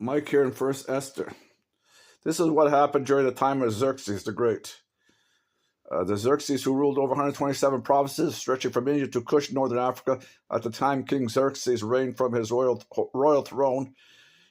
Mike here in First Esther. This is what happened during the time of Xerxes the Great. The Xerxes, who ruled over 127 provinces, stretching from India to Kush, northern Africa. At the time, King Xerxes reigned from his royal throne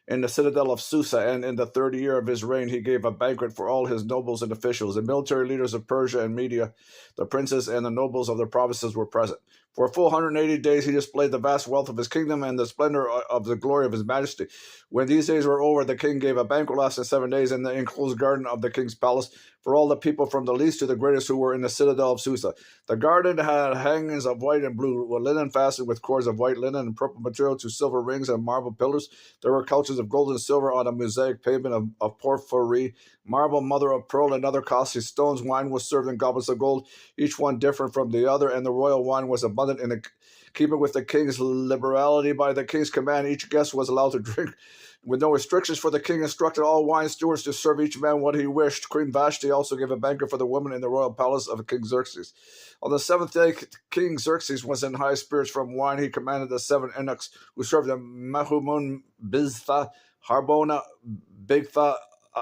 in the citadel of Susa, and in the third year of his reign, he gave a banquet for all his nobles and officials. The military leaders of Persia and Media, the princes and the nobles of the provinces were present. For a full 180 days, he displayed the vast wealth of his kingdom and the splendor of the glory of his majesty. When these days were over, the king gave a banquet lasting 7 days in the enclosed garden of the king's palace for all the people from the least to the greatest who were in the citadel of Susa. The garden had hangings of white and blue, with linen fastened with cords of white linen and purple material to silver rings and marble pillars. There were couches of gold and silver on a mosaic pavement of porphyry, marble, mother of pearl, and other costly stones. Wine was served in goblets of gold, each one different from the other, and the royal wine was abundant in keeping with the king's liberality. By the king's command, each guest was allowed to drink with no restrictions, for the king instructed all wine stewards to serve each man what he wished. Queen Vashti also gave a banquet for the women in the royal palace of King Xerxes. On the seventh day, King Xerxes was in high spirits from wine. He commanded the 7 eunuchs who served him, Mehumun, Biztha, Harbona, Bigtha,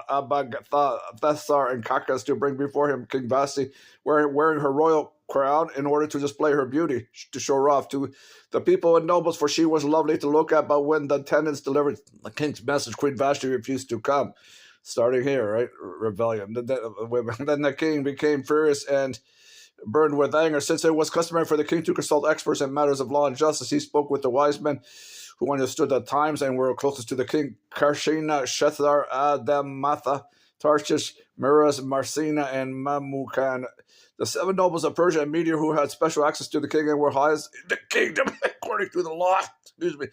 Abagatha, Thessar, and Kakas, to bring before him King Vashti, wearing her royal crown in order to display her beauty, to show her off to the people and nobles, for she was lovely to look at. But when the attendants delivered the king's message, Queen Vashti refused to come. Starting here, right? Rebellion. Then the king became furious and burned with anger. Since it was customary for the king to consult experts in matters of law and justice, he spoke with the wise men who understood the times and were closest to the king: Karshina, Shethar, Adamatha, Tarshish, Miraz, Marcina, and Mamukan. The 7 nobles of Persia and Media who had special access to the king and were highest in the kingdom according to the law. Excuse me.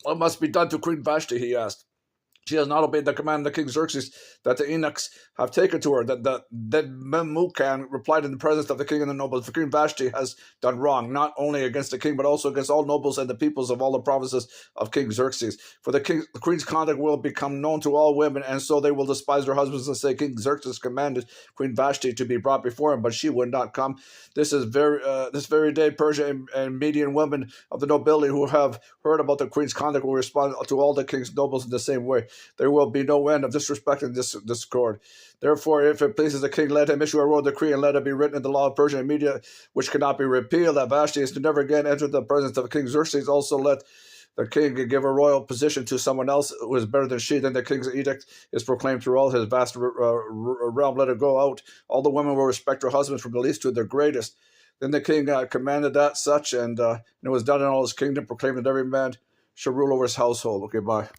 What must be done to Queen Vashti, he asked. She has not obeyed the command of the king Xerxes that the eunuchs have taken to her. That Memucan replied in the presence of the king and the nobles: for Queen Vashti has done wrong, not only against the king, but also against all nobles and the peoples of all the provinces of King Xerxes. For the queen's conduct will become known to all women, and so they will despise their husbands and say, King Xerxes commanded Queen Vashti to be brought before him, but she would not come. This very day, Persia and Median women of the nobility who have heard about the queen's conduct will respond to all the king's nobles in the same way. There will be no end of disrespect and discord. Therefore, if it pleases the king, let him issue a royal decree, and let it be written in the law of Persia and Media, which cannot be repealed, that Vashti is to never again enter the presence of King Xerxes. Also, let the king give a royal position to someone else who is better than she. Then the king's edict is proclaimed through all his vast realm. Let it go out. All the women will respect their husbands from the least to the greatest. Then the king commanded that such, and it was done in all his kingdom, proclaimed that every man shall rule over his household. Okay, bye.